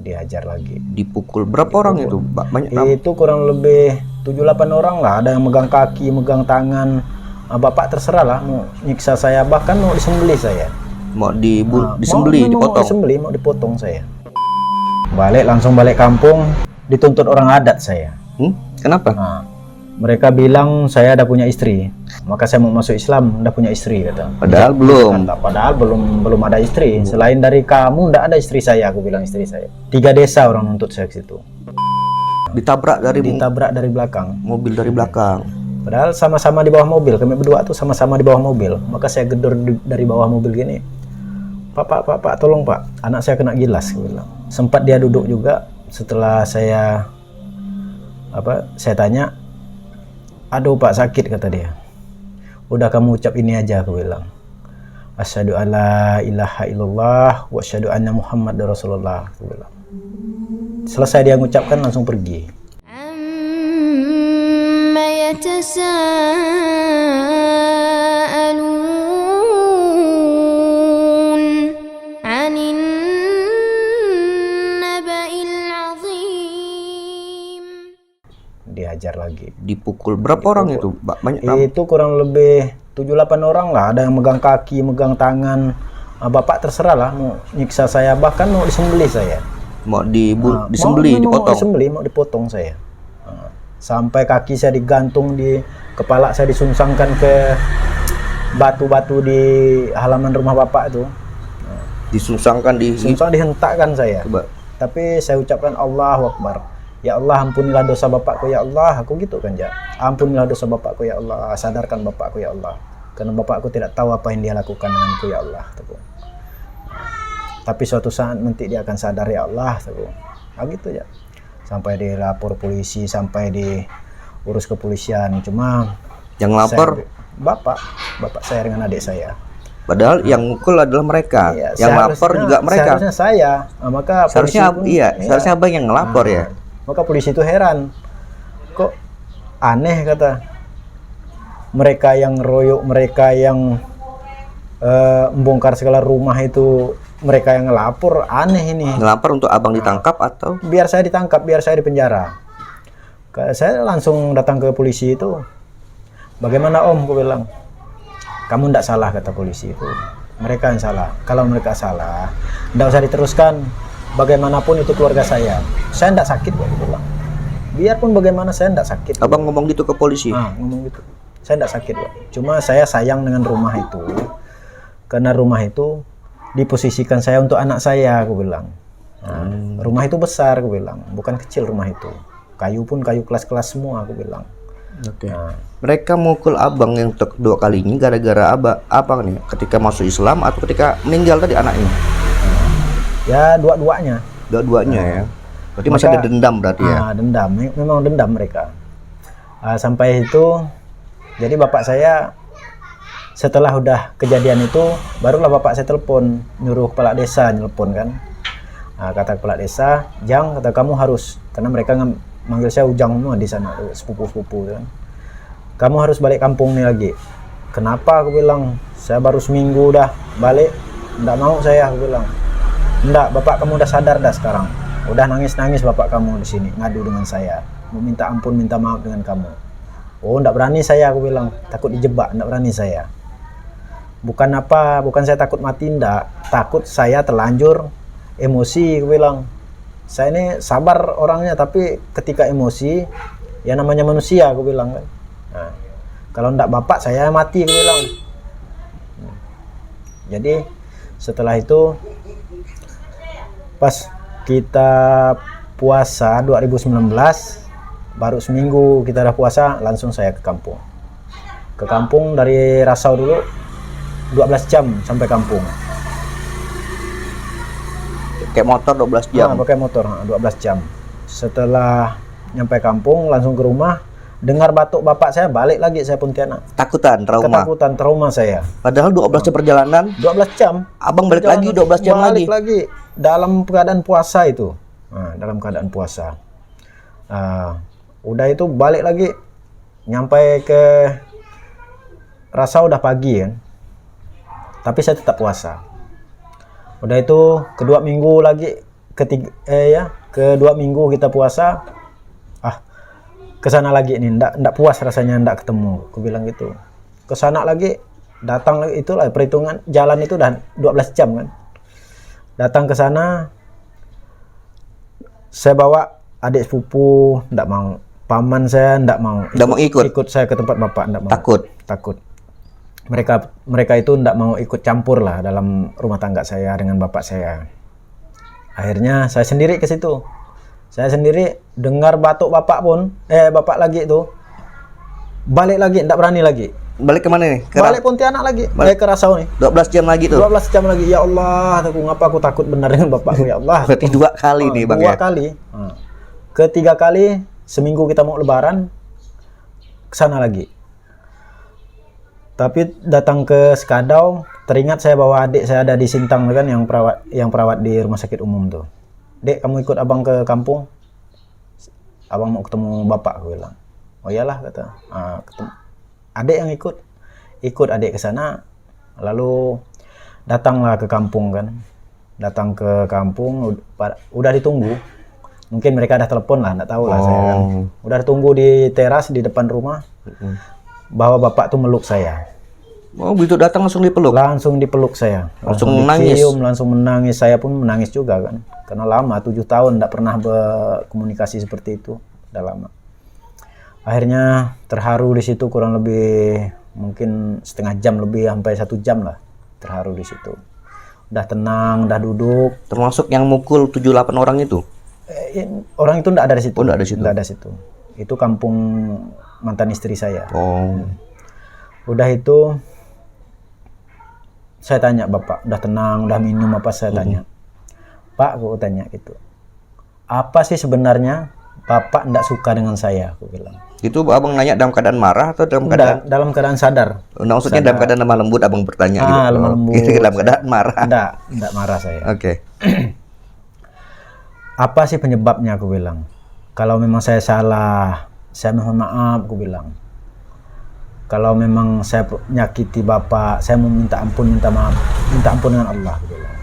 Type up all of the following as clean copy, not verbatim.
dihajar lagi. Dipukul berapa orang itu, Pak? Banyak Itu kurang lebih 7-8 orang lah, ada yang megang kaki, megang tangan. Bapak terserah lah mau nyiksa saya, bahkan mau disembelih saya. mau disembelih, mau dipotong. disembelih, mau dipotong saya. Langsung balik kampung, dituntut orang adat saya. Kenapa? Mereka bilang saya ada punya istri, maka saya mau masuk Islam, udah punya istri kata. Padahal belum ada istri. Selain dari kamu, ndak ada istri saya, aku bilang istri saya. 3 desa orang nuntut saya ke situ. Ditabrak dari belakang. Mobil dari belakang. Padahal sama-sama di bawah mobil, kami berdua tuh sama-sama di bawah mobil. Maka saya gedor dari bawah mobil gini. Pak, tolong Pak, anak saya kena gilas, aku bilang. Sempat dia duduk juga. Setelah saya tanya, aduh Pak sakit, kata dia. Udah kamu ucap ini aja, aku bilang. Asyhadu alla ilaha illallah wa asyhadu anna Muhammadar Rasulullah, aku bilang. Selesai dia mengucapkan, langsung pergi. يتساءلون عن النبأ العظيم. Dihajar lagi. Dipukul berapa orang itu, Pak? Banyak Itu kurang lebih 7-8 orang lah, ada yang megang kaki, megang tangan. Bapak terserah lah mau nyiksa saya, bahkan mau disembelih saya. mau disembelih, dipotong. Mau dipotong saya. Sampai kaki saya digantung, di kepala saya disungsangkan ke batu-batu di halaman rumah bapak itu. Disungsangkan, dihentakkan saya. Coba. Tapi saya ucapkan Allahu Akbar. Ya Allah, ampunilah dosa bapakku ya Allah. Aku gitu kan, ya. Ampunilah dosa bapakku ya Allah. Sadarkan bapakku ya Allah. Karena bapakku tidak tahu apa yang dia lakukan denganku ya Allah. Tapi suatu saat nanti dia akan sadar ya Allah. Gitu ya. Sampai dilapor polisi, sampai diurus kepolisian. Cuma yang lapor bapak saya dengan adik saya. Padahal yang mukul adalah mereka, yang lapor juga mereka. Seharusnya saya. Maka seharusnya abang yang ngelapor ya. Maka polisi itu heran, kok aneh, kata. Mereka yang royok, mereka yang membongkar segala rumah itu, mereka yang ngelapor, aneh ini. Ngelapor untuk abang ditangkap atau? Biar saya ditangkap, biar saya dipenjara. Saya langsung datang ke polisi itu. Bagaimana Om, aku bilang. Kamu tidak salah, kata polisi itu. Mereka yang salah. Kalau mereka salah, tidak usah diteruskan. Bagaimanapun itu keluarga saya. Saya tidak sakit, aku bilang. Biarpun bagaimana, saya tidak sakit. Abang ngomong gitu ke polisi? Ngomong gitu. Saya tidak sakit, Pak. Cuma saya sayang dengan rumah itu. Karena rumah itu diposisikan saya untuk anak saya, aku bilang. Rumah itu besar, aku bilang, bukan kecil rumah itu. Kayu pun kayu kelas-kelas semua, aku bilang. Mereka mukul abang yang kedua kalinya gara-gara abang nih ketika masuk Islam atau ketika meninggal tadi anaknya? Ya dua-duanya. Ya. Berarti masih ada dendam berarti ya? Dendam, memang dendam mereka. Sampai itu, jadi bapak saya setelah udah kejadian itu, barulah bapak saya telepon, nyuruh kepala desa telepon kan. Kata kepala desa, Jang, kata kamu harus, karena mereka manggil saya Ujang semua di sana, sepupu-sepupu kan. Kamu harus balik kampung nih lagi. Kenapa, aku bilang, saya baru seminggu udah balik, enggak mau saya, aku bilang. Enggak, bapak kamu udah sadar dah sekarang. Udah nangis-nangis bapak kamu di sini, ngadu dengan saya, mau minta ampun, minta maaf dengan kamu. Oh, enggak berani saya, aku bilang, takut dijebak, enggak berani saya. Bukan saya takut mati, enggak. Takut saya terlanjur emosi, aku bilang. Saya ini sabar orangnya, tapi ketika emosi, ya namanya manusia, aku bilang kan. Kalau enggak bapak, saya mati, aku bilang. Jadi, setelah itu, pas kita puasa 2019, baru seminggu kita udah puasa, langsung saya ke kampung. Ke kampung dari Rasau dulu 12 jam sampai kampung. Pakai motor 12 jam? Pakai motor 12 jam. Setelah nyampe kampung, langsung ke rumah, dengar batuk bapak saya, balik lagi saya Pontianak. Ketakutan, trauma saya. Padahal 12 jam perjalanan? 12 jam. Abang balik lagi 12 jam lagi? Balik lagi. Dalam keadaan puasa itu. Dalam keadaan puasa. Udah itu balik lagi. Nyampe ke Rasau udah pagi kan. Tapi saya tetap puasa. Udah itu kedua minggu lagi kedua minggu kita puasa, kesana lagi nih, ndak puas rasanya ndak ketemu, aku bilang gitu. Kesana lagi, datang lagi, itulah perhitungan jalan itu udah 12 jam kan. Datang ke sana, saya bawa adik sepupu, ndak mau, paman saya ndak mau ikut saya ke tempat bapak, ndak mau. Takut. Mereka itu ndak mau ikut campur lah dalam rumah tangga saya dengan bapak saya. Akhirnya saya sendiri ke situ. Saya sendiri dengar batuk bapak bapak lagi itu. Balik lagi, ndak berani lagi. Balik kemana nih? Balik Pontianak lagi. Ke Rasau nih. 12 jam lagi tuh. 12 jam lagi. Ya Allah, ngapa aku takut benar dengan bapakku, ya Allah. Berarti 2 kali nih Bang ya. 2 kali. Ketiga kali seminggu kita mau lebaran ke sana lagi. Tapi datang ke Skadau, teringat saya bawa adik saya ada di Sintang kan, yang perawat di rumah sakit umum tuh. Dek, kamu ikut abang ke kampung? Abang mau ketemu bapak, aku bilang. Oh iyalah, kata. Ketemu. Adik yang ikut adik ke sana, lalu datanglah ke kampung kan. Datang ke kampung, udah ditunggu. Mungkin mereka ada telepon lah, nggak tahu lah saya kan. Udah ditunggu di teras di depan rumah. Bahwa bapak tuh meluk saya. Oh, begitu datang langsung dipeluk? Langsung dipeluk saya. Langsung menangis? Langsung menangis. Saya pun menangis juga kan. Karena lama, 7 tahun nggak pernah berkomunikasi seperti itu. Udah lama. Akhirnya terharu di situ kurang lebih mungkin setengah jam lebih, sampai 1 jam lah. Terharu di situ. Udah tenang, udah duduk. Termasuk yang mukul 7-8 orang itu? Orang itu nggak ada di situ. Oh, nggak ada situ? Nggak ada situ. Itu kampung mantan istri saya. Oh. Udah itu saya tanya bapak, udah tenang, udah minum apa, saya tanya. Pak, aku tanya gitu. Apa sih sebenarnya bapak nggak suka dengan saya, aku bilang. Itu abang nanya dalam keadaan marah atau dalam keadaan? Dalam keadaan sadar. Nah, maksudnya sadar. Dalam keadaan lemah lembut abang bertanya gitu. Lemah lembut. Dalam keadaan marah. Enggak marah saya. Oke. Apa sih penyebabnya, aku bilang. Kalau memang saya salah, saya mohon maaf, aku bilang. Kalau memang saya menyakiti bapak, saya mau minta ampun dengan Allah, aku bilang.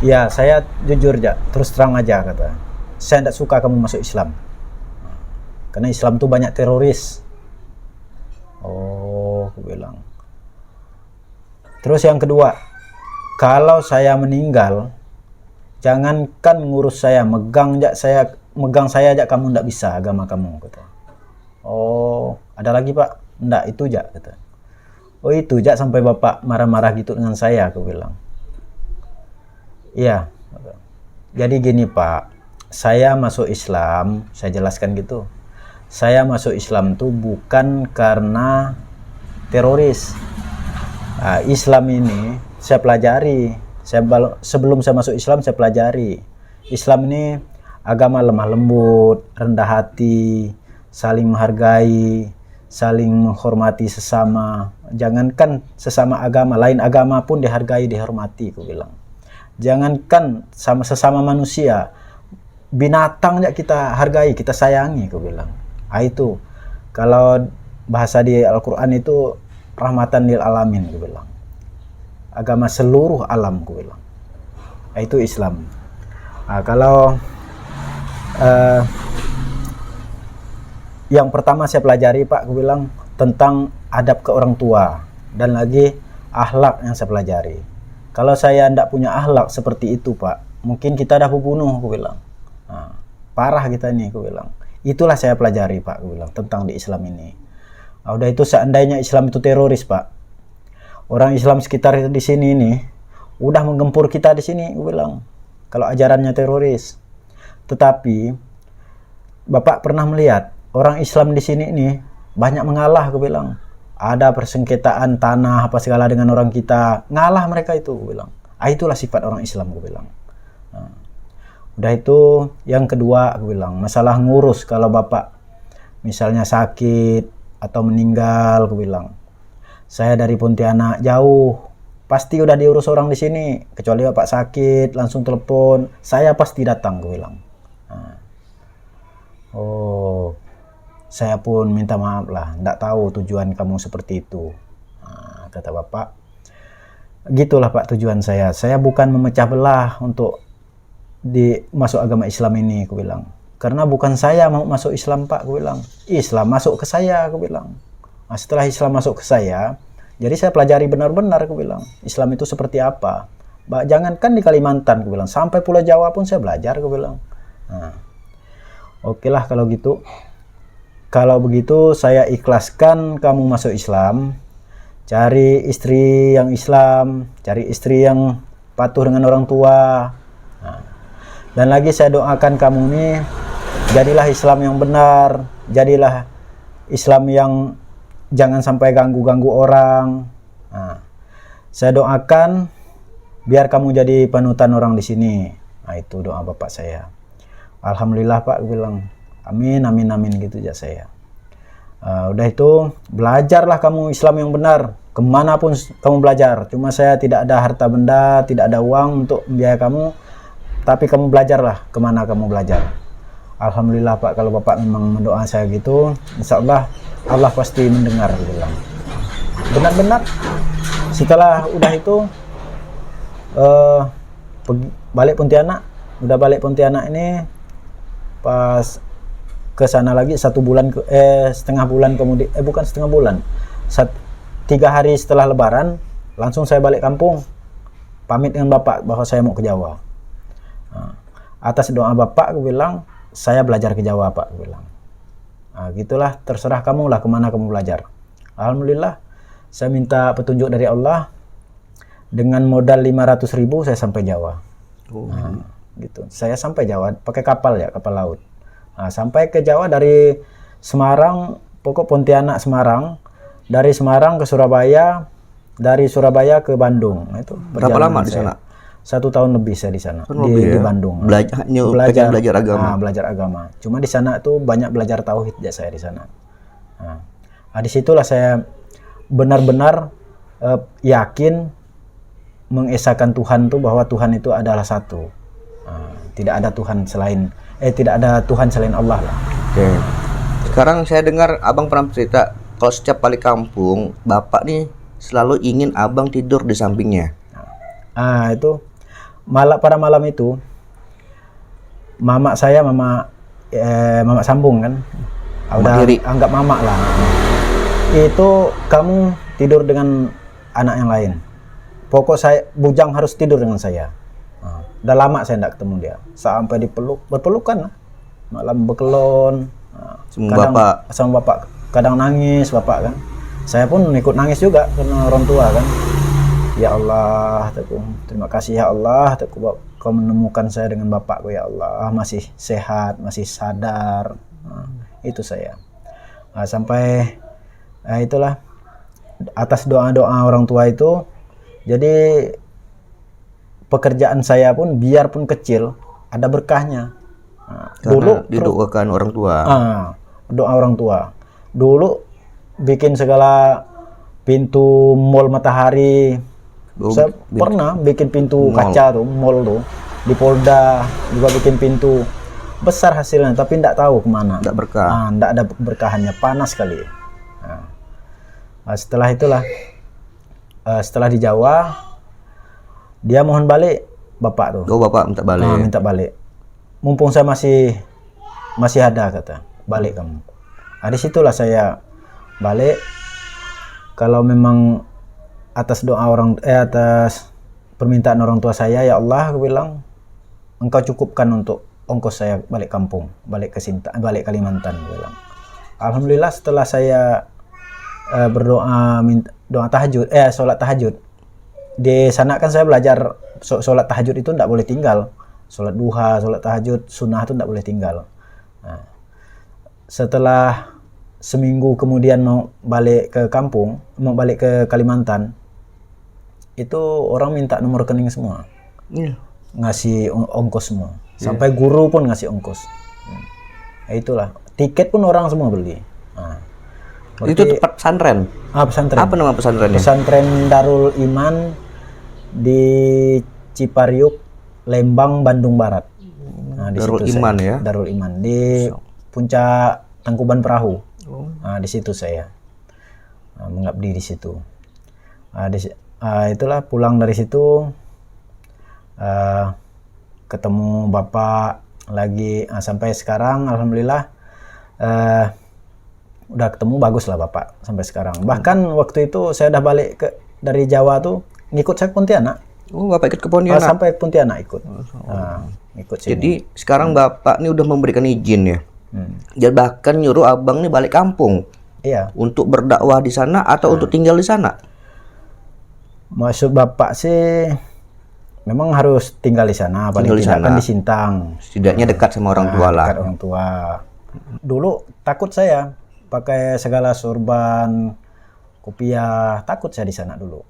Ya, saya jujur aja, terus terang aja, kata. Saya tidak suka kamu masuk Islam. Karena Islam tuh banyak teroris. Oh, aku bilang. Terus yang kedua, kalau saya meninggal, jangankan ngurus saya, megang saya aja kamu ndak bisa, agama kamu, kata. Oh, ada lagi pak? Ndak, itu aja, kata. Oh itu aja, sampai bapak marah-marah gitu dengan saya, aku bilang. Iya. Jadi gini pak, saya masuk Islam, saya jelaskan gitu. Saya masuk Islam tuh bukan karena teroris. Nah, Islam ini saya pelajari. Sebelum saya masuk Islam, saya pelajari. Islam ini agama lemah lembut, rendah hati, saling menghargai, saling menghormati sesama. Jangankan sesama agama, lain agama pun dihargai, dihormati, aku bilang. Jangankan sama sesama manusia, binatang ya kita hargai, kita sayangi, aku bilang. Itu kalau bahasa di Al-Quran itu rahmatan lil alamin, aku bilang. Agama seluruh alam, aku bilang. Itu Islam. Nah, kalau yang pertama saya pelajari pak, aku bilang tentang adab ke orang tua, dan lagi akhlak yang saya pelajari. Kalau saya tidak punya akhlak seperti itu pak, mungkin kita dah bunuh, aku bilang. Nah, parah kita ini, aku bilang. Itulah saya pelajari pak, aku bilang, tentang di Islam ini. Nah, udah itu seandainya Islam itu teroris pak, orang Islam sekitar di sini ini udah menggempur kita di sini, aku bilang. Kalau ajarannya teroris. Tetapi bapak pernah melihat orang Islam di sini ini banyak mengalah, aku bilang. Ada persengketaan tanah apa segala dengan orang kita, ngalah mereka itu, aku bilang. Itulah sifat orang Islam, aku bilang. Nah, udah itu yang kedua, aku bilang, masalah ngurus kalau bapak misalnya sakit atau meninggal, aku bilang. Saya dari Pontianak jauh, pasti udah diurus orang di sini. Kecuali bapak sakit, langsung telepon, saya pasti datang, aku bilang. Nah. Oh, saya pun minta maaf lah, nggak tahu tujuan kamu seperti itu. Nah, kata bapak, gitulah pak tujuan saya. Saya bukan memecah belah untuk masuk agama Islam ini, aku bilang. Karena bukan saya mau masuk Islam, Pak, aku bilang. Islam masuk ke saya, aku bilang. Nah, setelah Islam masuk ke saya, jadi saya pelajari benar-benar, aku bilang. Islam itu seperti apa? Jangankan di Kalimantan, aku bilang. Sampai Pulau Jawa pun saya belajar, aku bilang. Nah, oke lah kalau gitu. Kalau begitu saya ikhlaskan kamu masuk Islam. Cari istri yang Islam, cari istri yang patuh dengan orang tua. Nah, dan lagi saya doakan kamu ini jadilah Islam yang benar, jadilah Islam yang jangan sampai ganggu-ganggu orang. Nah, saya doakan biar kamu jadi panutan orang di sini. Nah, itu doa bapak saya. Alhamdulillah, Pak, bilang amin amin amin gitu aja saya. Udah itu belajarlah kamu Islam yang benar, kemanapun kamu belajar. Cuma saya tidak ada harta benda, tidak ada uang untuk membiayai kamu, tapi kamu belajarlah kemana kamu belajar. Alhamdulillah, Pak, kalau bapak memang mendoa saya gitu, insya Allah Allah pasti mendengar, bilang. Benar-benar setelah udah itu balik Pontianak, udah balik Pontianak ini pas ke sana lagi 1 bulan setengah bulan kemudian, bukan setengah bulan, 3 hari setelah Lebaran langsung saya balik kampung, pamit dengan bapak bahwa saya mau ke Jawa. Nah, atas doa bapak aku bilang saya belajar ke Jawa, Pak, aku bilang. Nah, gitulah, terserah kamu lah kemana kamu belajar. Alhamdulillah saya minta petunjuk dari Allah, dengan modal 500.000 saya sampai Jawa. Nah, gitu, saya sampai Jawa pakai kapal ya, kapal laut. Nah, sampai ke Jawa dari Semarang, pokok Pontianak Semarang, dari Semarang ke Surabaya, dari Surabaya ke Bandung. Nah, itu berapa lama di sana? 1 tahun lebih saya di sana, di Bandung. Belajar agama. Nah, belajar agama. Cuma di sana tuh banyak belajar tauhid ya saya di sana. Nah, disitulah saya benar-benar yakin mengesahkan Tuhan tuh, bahwa Tuhan itu adalah satu. Tidak ada Tuhan selain tidak ada Tuhan selain Allah lah. Oke. Sekarang saya dengar abang pernah cerita kalau setiap balik kampung bapak nih selalu ingin abang tidur di sampingnya. Itu pada malam itu mama saya, mama sambung kan, udah anggap mama lah. Itu kamu tidur dengan anak yang lain. Pokok saya bujang harus tidur dengan saya. Udah lama saya tidak ketemu dia, sampai berpelukan lah. Malam berkelon. Sama bapak kadang nangis bapak kan. Saya pun ikut nangis juga karena orang tua kan. Ya Allah, terima kasih ya Allah, kau menemukan saya dengan bapakku ya Allah, masih sehat, masih sadar. Itu saya. Sampai itulah atas doa-doa orang tua itu, jadi pekerjaan saya pun biarpun kecil ada berkahnya. Dulu didoakan orang tua. Doa orang tua. Dulu bikin segala pintu mall Matahari. Saya pernah bikin pintu kaca tuh, mall tuh di Polda, juga bikin pintu besar hasilnya, tapi tidak tahu kemana. Tidak berkah. Tidak ada berkahannya, panas sekali. Setelah itulah, setelah di Jawa, dia mohon balik bapak tuh. Bapak minta balik. Minta balik. Mumpung saya masih ada, kata, balik kamu. Disitulah saya balik. Kalau memang atas doa atas permintaan orang tua saya, ya Allah, aku bilang, engkau cukupkan untuk ongkos saya balik kampung, balik balik Kalimantan, aku bilang. Alhamdulillah setelah saya berdoa doa tahajud, sholat tahajud. Di sana kan saya belajar sholat tahajud itu tidak boleh tinggal. Sholat duha, sholat tahajud, sunnah itu tidak boleh tinggal. Nah, setelah seminggu kemudian mau balik ke kampung, mau balik ke Kalimantan, itu orang minta nomor rekening semua. Ngasih ongkos semua. Sampai guru pun ngasih ongkos. Itulah, tiket pun orang semua beli. Itu tempat pesantren? Pesantren. Apa nama pesantrennya? Pesantren Darul Iman di Cipariuk, Lembang, Bandung Barat. Di Darul situ Iman saya, ya? Darul Iman di puncak Tangkuban Perahu. Di situ saya mengabdi di situ. Itulah pulang dari situ, ketemu bapak lagi sampai sekarang alhamdulillah udah ketemu bagus lah bapak sampai sekarang. Bahkan waktu itu saya udah balik dari Jawa tuh ngikut saya ke Pontianak. Oh, Bapak ikut ke Pontianak. Sampai ke Pontianak ikut. Ikut sini. Jadi sekarang Bapak ini udah memberikan izin ya. Jadi bahkan nyuruh Abang nih balik kampung. Iya. Untuk berdakwah di sana atau untuk tinggal di sana? Maksud Bapak sih memang harus tinggal di sana, paling tidak kan di Sintang. Setidaknya dekat sama orang tua lah. Dekat orang tua. Dulu takut saya pakai segala sorban, kopiah, takut saya di sana dulu.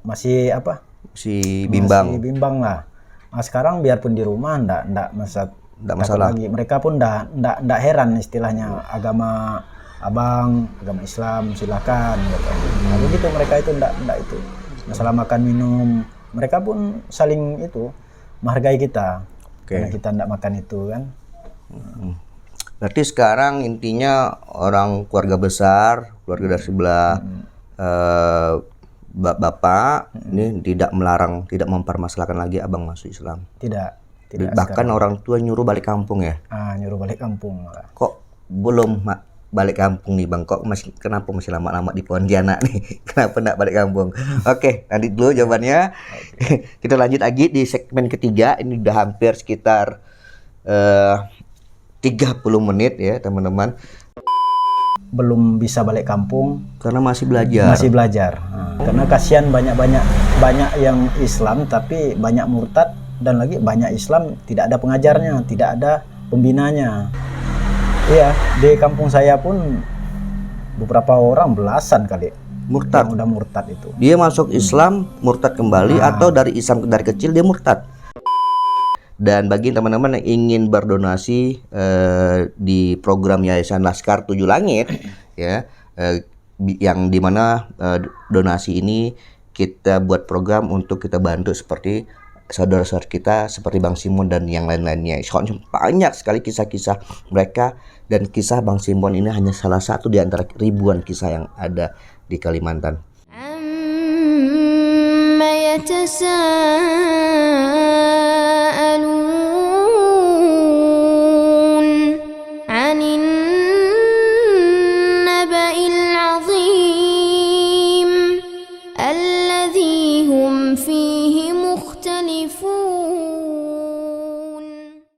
Masih apa? Si bimbang. Masih bimbang lah. Nah, sekarang biarpun di rumah enggak masalah lagi. Mereka pun enggak heran istilahnya agama abang, agama Islam silakan gitu. Nah, begitu mereka itu enggak itu. Masalah makan minum, mereka pun saling itu menghargai kita. Karena kita enggak makan itu kan. Berarti sekarang intinya orang keluarga besar, keluarga dari sebelah Bapak ini tidak melarang, tidak mempermasalahkan lagi Abang masuk Islam. Tidak Bahkan sekarang orang tua nyuruh balik kampung ya. Nyuruh balik kampung. Kok belum balik kampung nih Bang? Kok kenapa masih lama-lama di Pontianak nih? Kenapa enggak balik kampung? Oke, nanti dulu jawabannya. Kita lanjut lagi di segmen ketiga. Ini udah hampir sekitar 30 menit ya teman-teman. Belum bisa balik kampung karena masih belajar. Karena kasihan banyak yang Islam tapi banyak murtad, dan lagi banyak Islam tidak ada pengajarnya, tidak ada pembinanya. Iya, di kampung saya pun beberapa orang belasan kali murtad. Yang udah murtad itu. Dia masuk Islam, murtad kembali, atau dari Islam dari kecil dia murtad. Dan bagi teman-teman yang ingin berdonasi di program Yayasan Laskar Tujuh Langit ya, yang dimana donasi ini kita buat program untuk kita bantu seperti saudara-saudara kita seperti Bang Simon dan yang lain-lainnya. Soalnya banyak sekali kisah-kisah mereka, dan kisah Bang Simon ini hanya salah satu di antara ribuan kisah yang ada di Kalimantan. عما يتساءلون